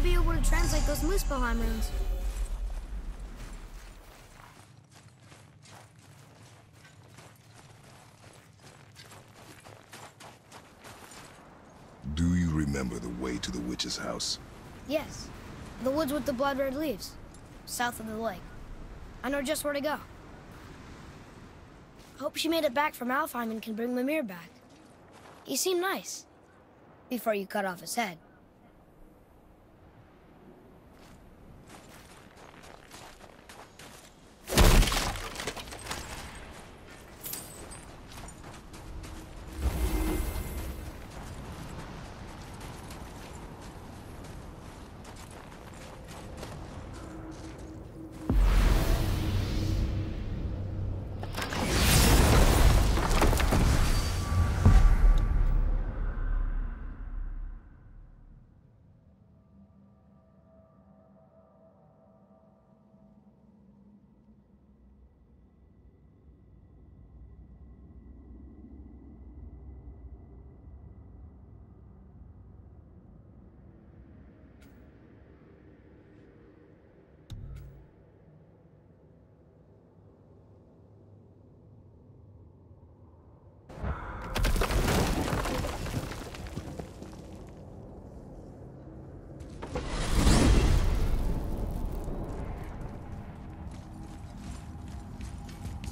be able to translate those Muspelheim runes. Do you remember the way to the witch's house? Yes. The woods with the blood-red leaves. South of the lake. I know just where to go. Hope she made it back from Alfheim and can bring Mimir back. He seemed nice. Before you cut off his head.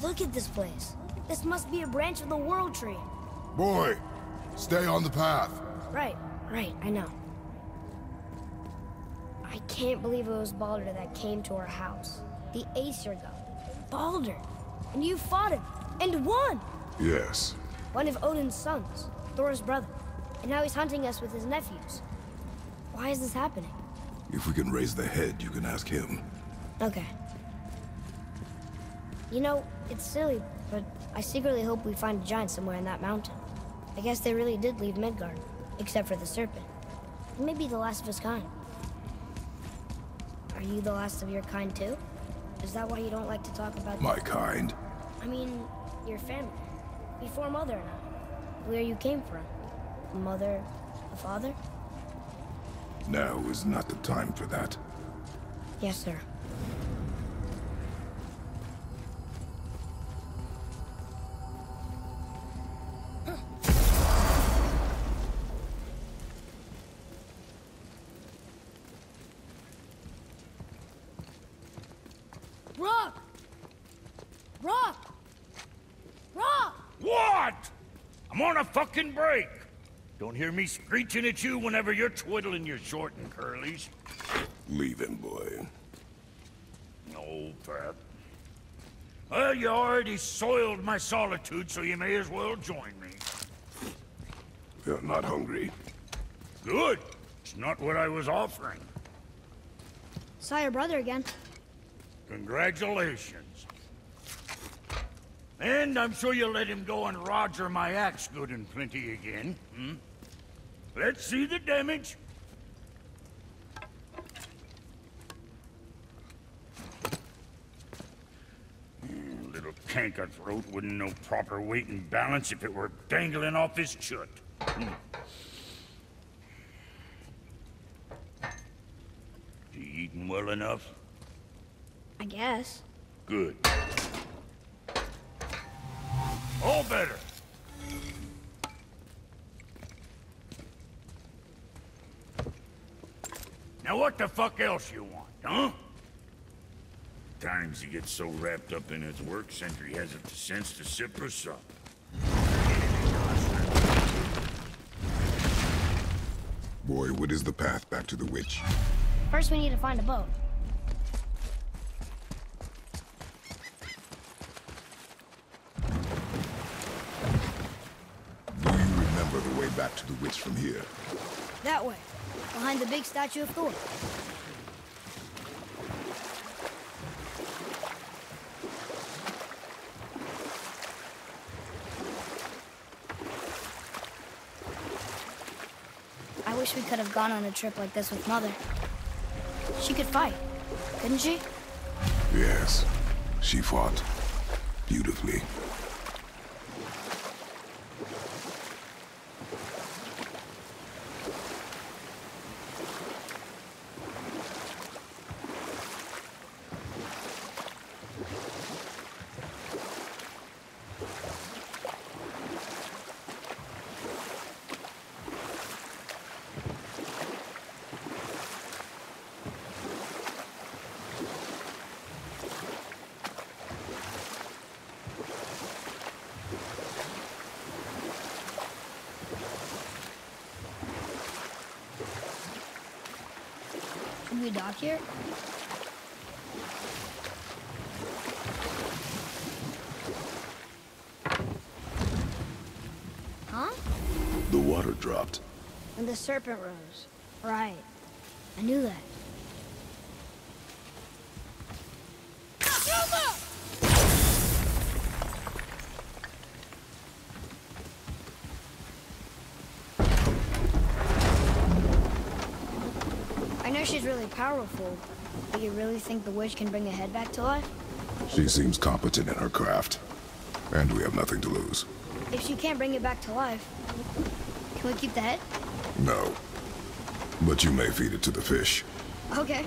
Look at this place. This must be a branch of the World Tree. Boy, stay on the path. Right, I know. I can't believe it was Baldur that came to our house. The Aesir god. Baldur. And you fought him. And won! Yes. One of Odin's sons. Thor's brother. And now he's hunting us with his nephews. Why is this happening? If we can raise the head, you can ask him. Okay. You know, it's silly, but I secretly hope we find a giant somewhere in that mountain. I guess they really did leave Midgard, except for the serpent. He may be the last of his kind. Are you the last of your kind too? Is that why you don't like to talk about... My kind? I mean, your family. Before Mother and I. Where you came from. A mother, a father? Now is not the time for that. Yes, sir. Rock! Rock! Rock! What? I'm on a fucking break. Don't hear me screeching at you whenever you're twiddling your short and curlies. Leave him, boy. No, Pat. Well, you already soiled my solitude, so you may as well join me. You're not hungry. Good. It's not what I was offering. Saw your brother again. Congratulations. And I'm sure you'll let him go and Roger my axe good and plenty again, hmm? Let's see the damage. Little canker throat wouldn't know proper weight and balance if it were dangling off his chut. You eating well enough? I guess. Good. All better. Now what the fuck else you want, huh? Times he gets so wrapped up in his work, Sentry hasn't the sense to sip or sup. Boy, what is the path back to the witch? First we need to find a boat. Do you remember the way back to the witch from here? That way, behind the big statue of Thor. I wish we could have gone on a trip like this with Mother. She could fight, couldn't she? Yes, she fought beautifully. we dock here? Huh? The water dropped. When the serpent rose. Right. I knew that. I know she's really powerful, but you really think the witch can bring a head back to life? She seems competent in her craft. And we have nothing to lose. If she can't bring it back to life, can we keep the head? No. But you may feed it to the fish. Okay.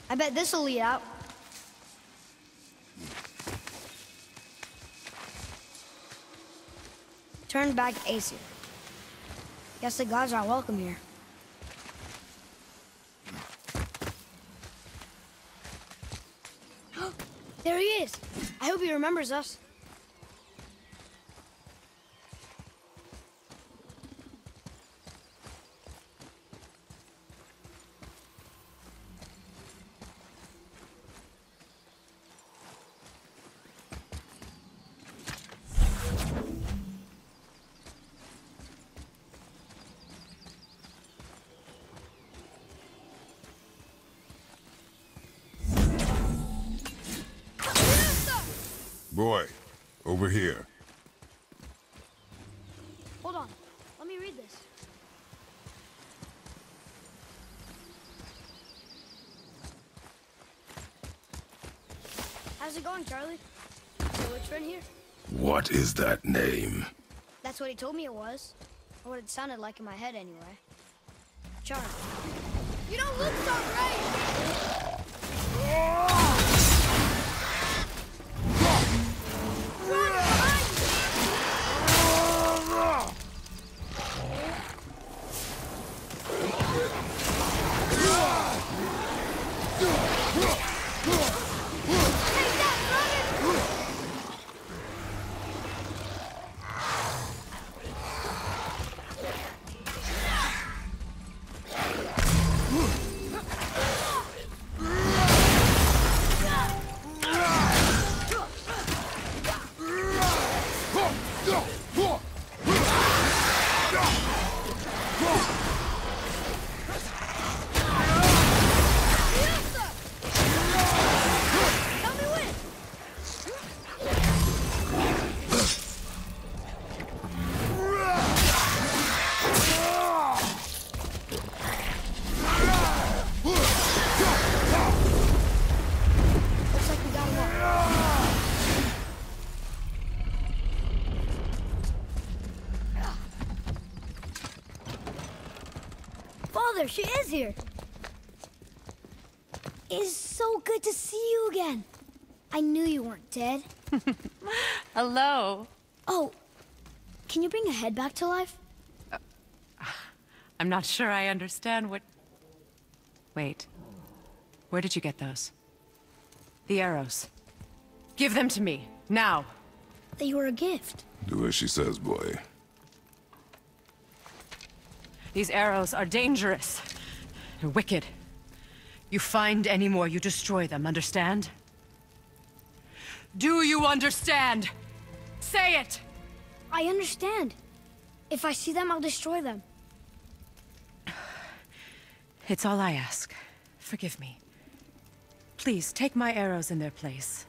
I bet this'll lead out. Turn back Aesir. Guess the gods are welcome here. There he is. I hope he remembers us. Boy, over here. Hold on. Let me read this. How's it going, Charlie? Is the witch friend here? What is that name? That's what he told me it was. Or what it sounded like in my head, anyway. Charlie. You don't look so right! Mother, she is here! It's so good to see you again. I knew you weren't dead. Hello. Oh, can you bring a head back to life? I'm not sure I understand what... Wait. Where did you get those? The arrows. Give them to me, now. They were a gift. Do as she says, boy. These arrows are dangerous. They're wicked. You find any more, you destroy them, understand? Do you understand? Say it! I understand. If I see them, I'll destroy them. It's all I ask. Forgive me. Please, take my arrows in their place.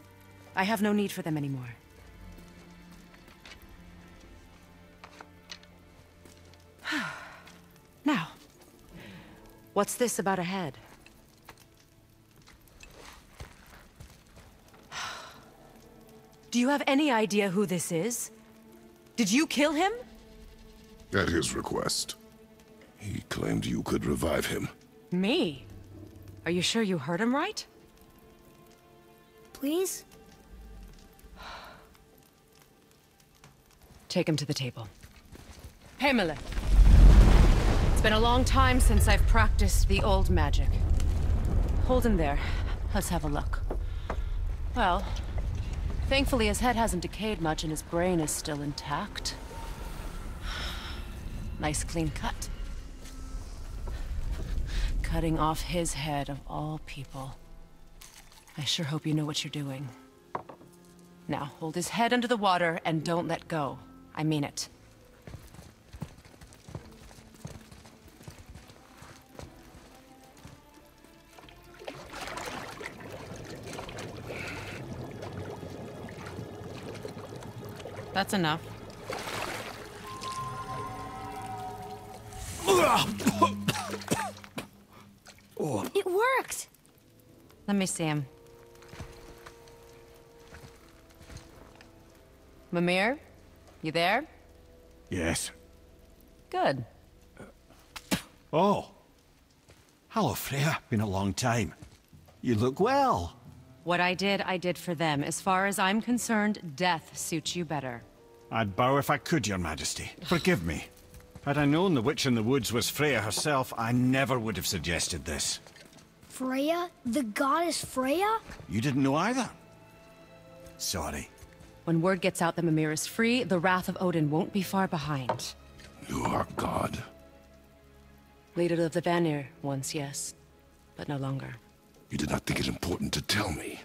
I have no need for them anymore. Now, what's this about a head? Do you have any idea who this is? Did you kill him? At his request. He claimed you could revive him. Me? Are you sure you heard him right? Please? Take him to the table. Pamela. It's been a long time since I've practiced the old magic. Hold him there. Let's have a look. Well, thankfully his head hasn't decayed much and his brain is still intact. Nice clean cut. Cutting off his head of all people. I sure hope you know what you're doing. Now, hold his head under the water and don't let go. I mean it. That's enough. It worked! Let me see him. Mimir? You there? Yes. Good. Oh. Hello, Freya. Been a long time. You look well. What I did for them. As far as I'm concerned, death suits you better. I'd bow if I could, Your Majesty. Forgive me. Had I known the witch in the woods was Freya herself, I never would have suggested this. Freya? The goddess Freya? You didn't know either? Sorry. When word gets out that Mimir is free, the wrath of Odin won't be far behind. You are God. Leader of the Vanir once, yes. But no longer. You did not think it important to tell me.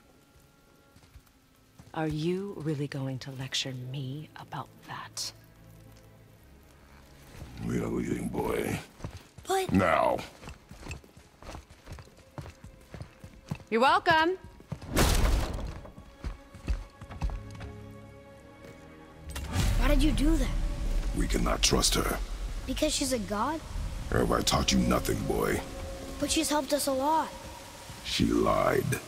Are you really going to lecture me about that? We are leaving, boy. But... Now. You're welcome. Why did you do that? We cannot trust her. Because she's a god? Have I taught you nothing, boy? But she's helped us a lot. She lied.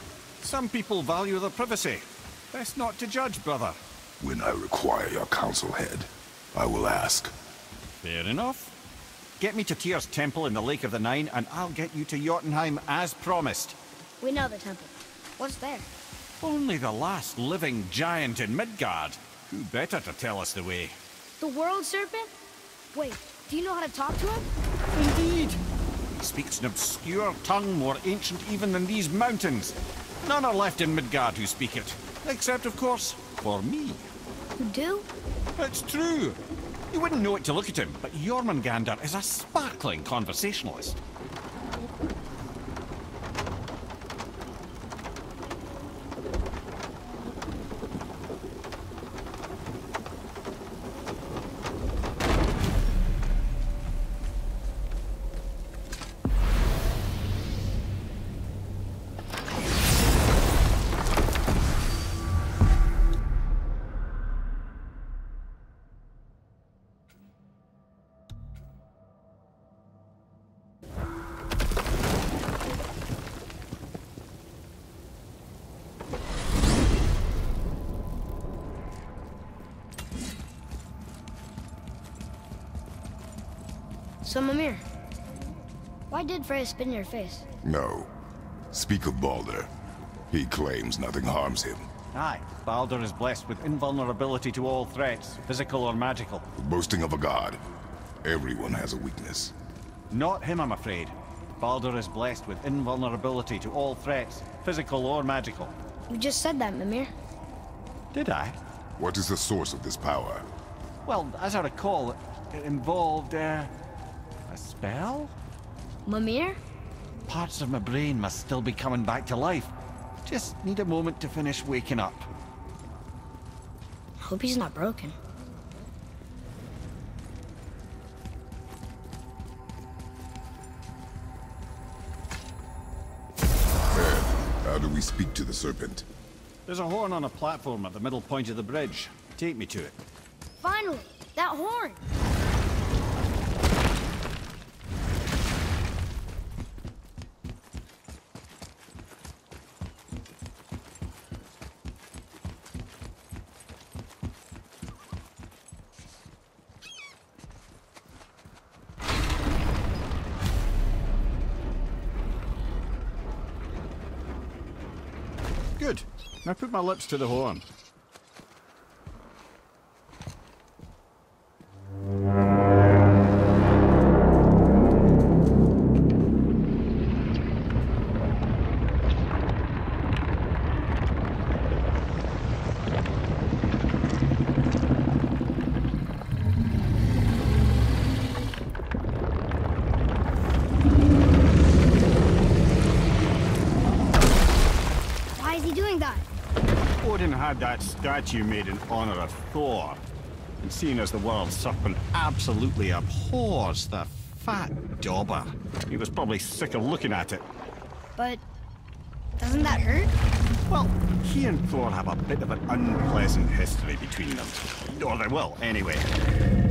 Some people value their privacy. Best not to judge, brother. When I require your council head, I will ask. Fair enough. Get me to Tyr's temple in the Lake of the Nine, and I'll get you to Jotunheim as promised. We know the temple. What's there? Only the last living giant in Midgard. Who better to tell us the way? The world serpent? Wait, do you know how to talk to him? Indeed. He speaks an obscure tongue more ancient even than these mountains. None are left in Midgard who speak it. Except, of course, for me. You do? It's true. You wouldn't know it to look at him, but Jormungandr is a sparkling conversationalist. So, Mimir, Why did Freya spit in your face? No. Speak of Baldur. He claims nothing harms him. Aye, Baldur is blessed with invulnerability to all threats, physical or magical. Boasting of a god. Everyone has a weakness. Not him, I'm afraid. Baldur is blessed with invulnerability to all threats, physical or magical. You just said that, Mimir. Did I? What is the source of this power? Well, as I recall, it involved, a spell? Mimir? Parts of my brain must still be coming back to life. Just need a moment to finish waking up. Hope he's not broken. Ed, how do we speak to the serpent? There's a horn on a platform at the middle point of the bridge. Take me to it. Finally! That horn! Good. Now put my lips to the horn. Why is he doing that? Odin had that statue made in honor of Thor. And seeing as the world serpent absolutely abhors the fat dauber, he was probably sick of looking at it. But doesn't that hurt? Well, he and Thor have a bit of an unpleasant history between them. Or they will, anyway.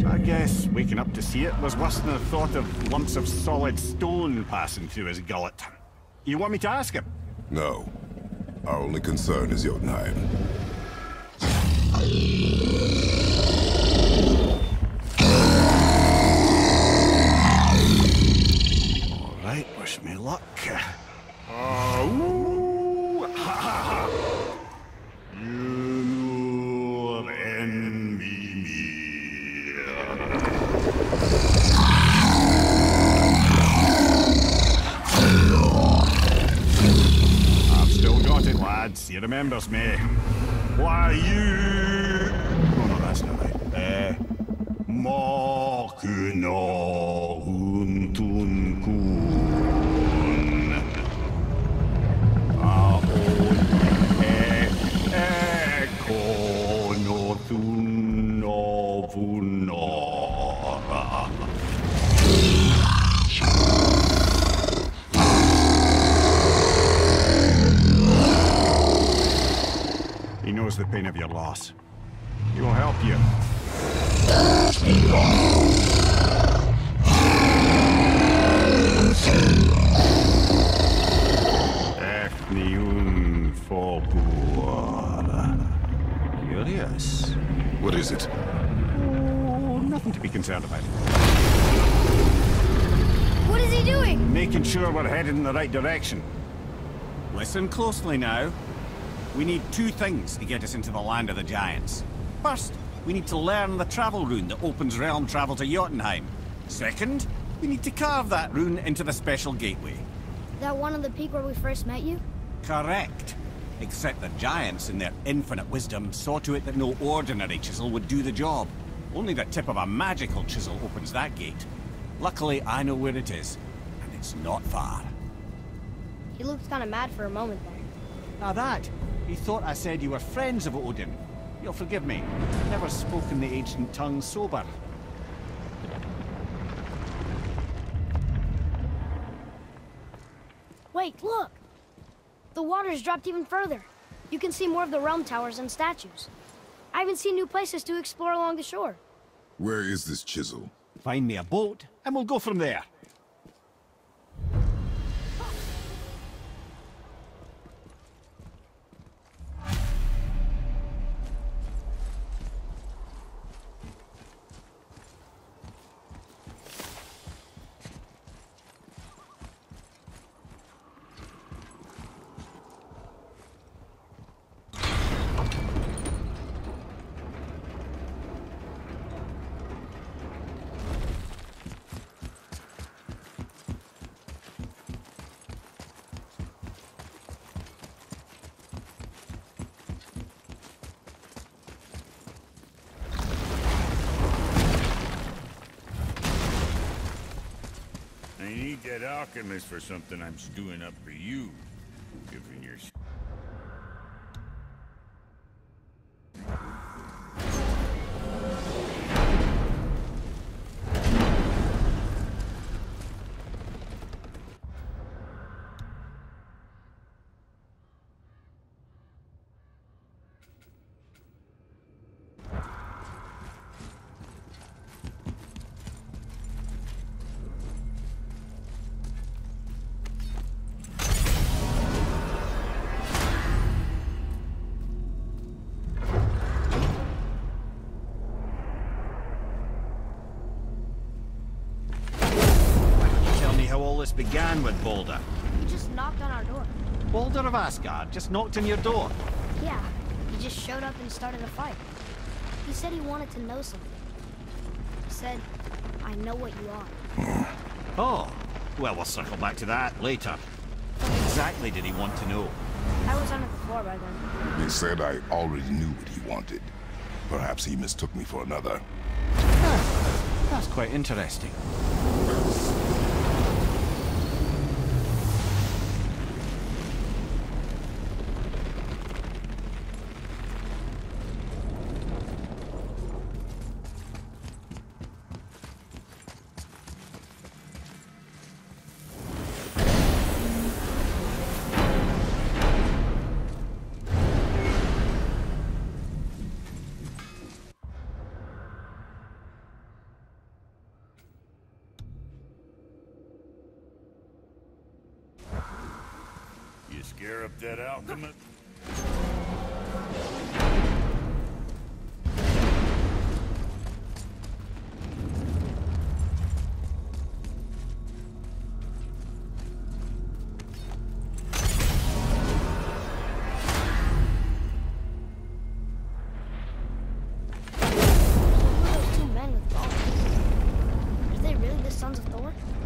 So I guess waking up to see it was worse than the thought of lumps of solid stone passing through his gullet. You want me to ask him? No. Our only concern is Jotunheim. All right, wish me luck. Ooh, ha, ha, ha. You envy me. I've still got it, lads. He remembers me. Why you? Oh no, that's not right. Makuna huntun kun. He knows the pain of your loss. He will help you. Efniun Forbur. Curious. What is it? Oh, nothing to be concerned about. What is he doing? Making sure we're headed in the right direction. Listen closely now. We need two things to get us into the land of the giants. First, we need to learn the travel rune that opens realm travel to Jotunheim. Second, we need to carve that rune into the special gateway. That one on the peak where we first met you? Correct. Except the giants, in their infinite wisdom, saw to it that no ordinary chisel would do the job. Only the tip of a magical chisel opens that gate. Luckily, I know where it is, and it's not far. He looked kind of mad for a moment there. Now that, he thought I said you were friends of Odin. You'll forgive me. Never spoken the ancient tongue sober. Wait, look! The water's dropped even further. You can see more of the realm towers and statues. I haven't seen new places to explore along the shore. Where is this chisel? Find me a boat, and we'll go from there. I need that alchemist for something I'm stewing up for you. Given your... This began with Boulder. He just knocked on our door. Boulder of Asgard just knocked on your door. Yeah, he just showed up and started a fight. He said he wanted to know something. He said, I know what you are. Oh, well, we'll circle back to that later. What exactly did he want to know? I was under the floor by then. He said I already knew what he wanted. Perhaps he mistook me for another. That's quite interesting. You scare up that alchemist?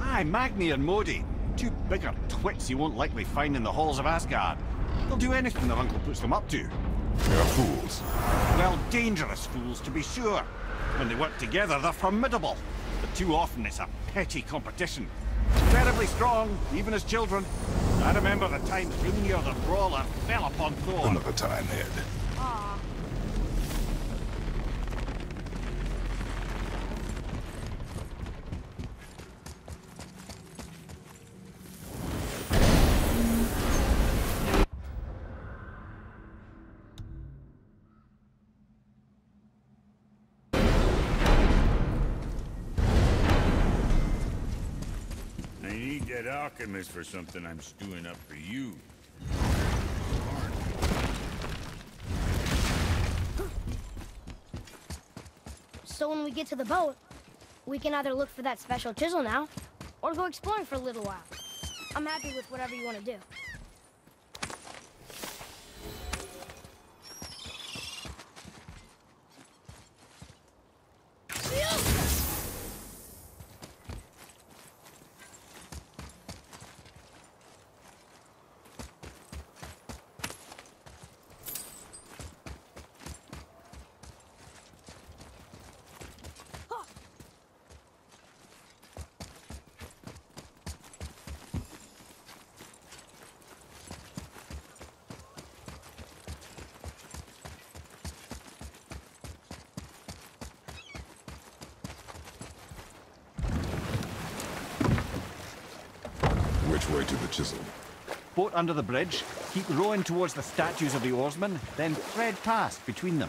Aye, Magni and Modi. Two bigger twits you won't likely find in the halls of Asgard. They'll do anything their uncle puts them up to. They're fools. Well, dangerous fools, to be sure. When they work together, they're formidable. But too often it's a petty competition. Terribly strong, even as children. I remember the time Hrungnir the Brawler fell upon Thor. Another time, Ed. Aw. That alchemist for something I'm stewing up for you. So when we get to the boat, we can either look for that special chisel now, or go exploring for a little while. I'm happy with whatever you want to do. Which way to the chisel? Boat under the bridge, keep rowing towards the statues of the oarsmen, then thread past between them.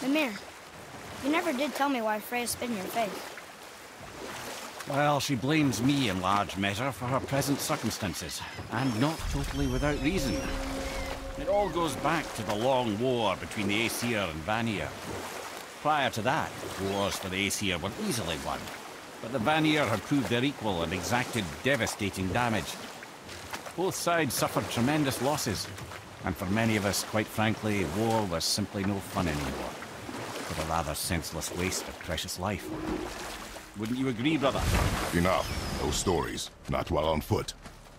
Mimir, you never did tell me why Freya spit in your face. Well, she blames me in large measure for her present circumstances, and not totally without reason. It all goes back to the long war between the Aesir and Vanir. Prior to that, wars for the Aesir were easily won, but the Vanir had proved their equal and exacted devastating damage. Both sides suffered tremendous losses, and for many of us, quite frankly, war was simply no fun anymore, but a rather senseless waste of precious life. Wouldn't you agree, brother? Enough. No stories. Not while on foot.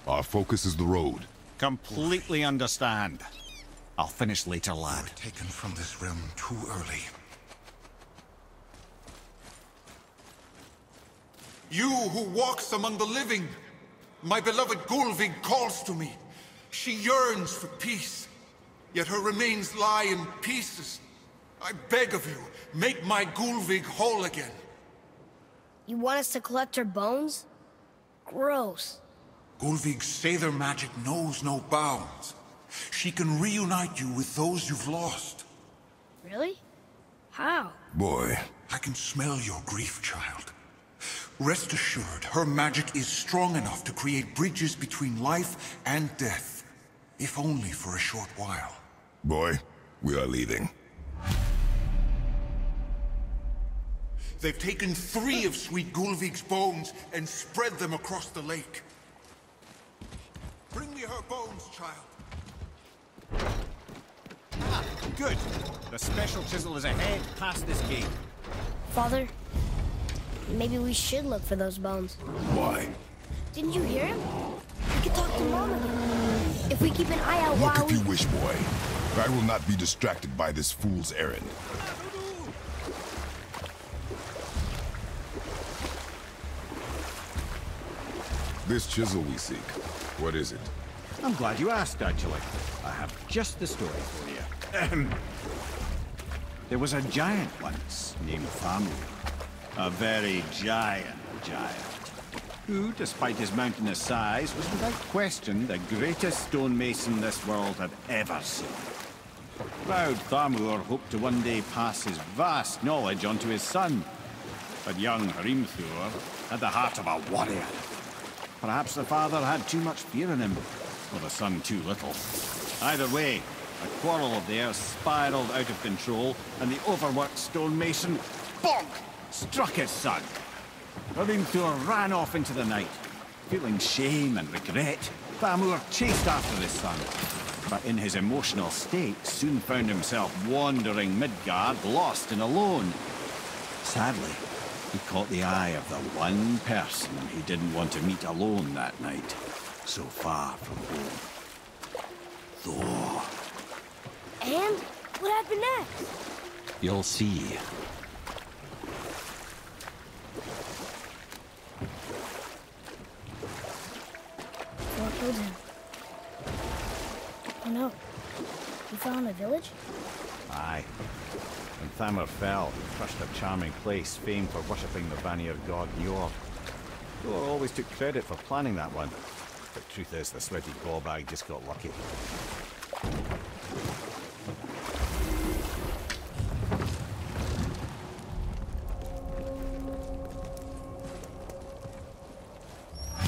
Our focus is the road. Completely understand. I'll finish later, You lad. were taken from this realm too early. You who walks among the living, my beloved Gulvig calls to me. She yearns for peace, yet her remains lie in pieces. I beg of you, make my Gulvig whole again. You want us to collect her bones? Gross. Gulvig's Sather magic knows no bounds. She can reunite you with those you've lost. Really? How? Boy, I can smell your grief, child. Rest assured, her magic is strong enough to create bridges between life and death, if only for a short while. boy, we are leaving. They've taken 3 of Sweet Gulvig's bones and spread them across the lake. Bring me her bones, child. Ah, good. The special chisel is ahead, past this gate. Father, maybe we should look for those bones. Why? Didn't you hear him? We could talk to Mom again. If we keep an eye out Look while if you wish, boy. I will not be distracted by this fool's errand. This chisel we seek, what is it? I'm glad you asked, actually. I have just the story for you. There was a giant once, named Thamur. A very giant, who, despite his mountainous size, was without question the greatest stonemason this world had ever seen. Proud Thamur hoped to one day pass his vast knowledge on to his son. But young Hrimthur had the heart of a warrior. Perhaps the father had too much fear in him, or the son too little. Either way, a quarrel of theirs spiraled out of control, and the overworked stonemason, bonk, struck his son. Hrimthur ran off into the night. Feeling shame and regret, Thamur chased after his son, but in his emotional state soon found himself wandering Midgard, lost and alone. Sadly, he caught the eye of the one person he didn't want to meet alone that night, so far from home. Thor. And what happened next? You'll see. Thor killed him. Oh no. He fell in a village? Aye. When Thamur fell, he crushed a charming place famed for worshipping the Vanir god Njord. Thor always took credit for planning that one. But truth is, the sweaty ballbag just got lucky.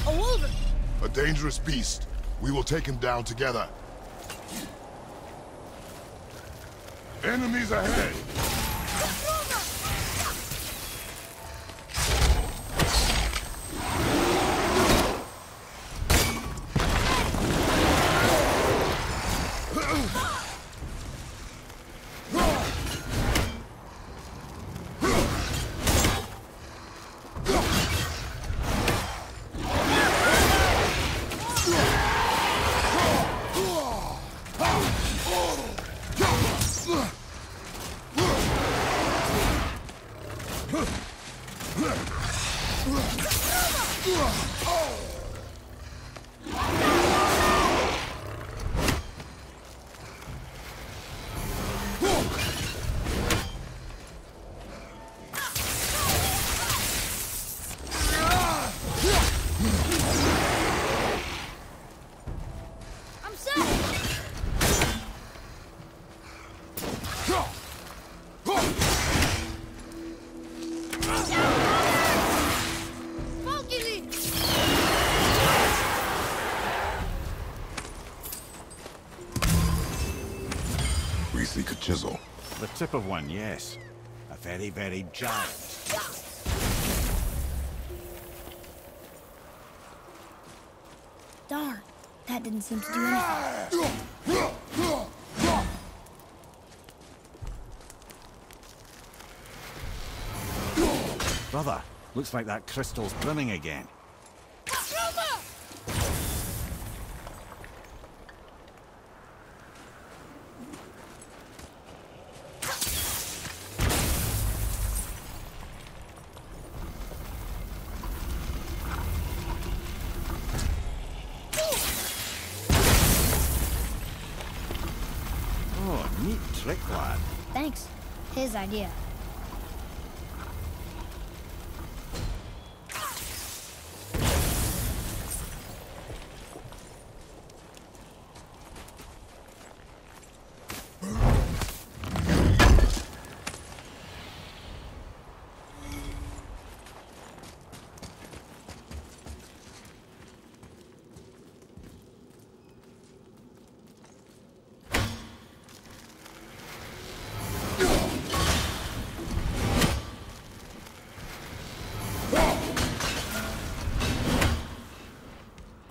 A wolver! A dangerous beast. We will take him down together. Enemies ahead! I'm set! We seek a chisel. The tip of one, yes. A very, very giant. Darn, that didn't seem to do anything. Brother, looks like that crystal's brimming again. trick, lad. Thanks. His idea.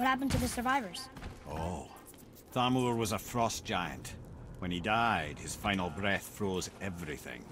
What happened to the survivors? Oh. Thamur was a frost giant. When he died, his final breath froze everything.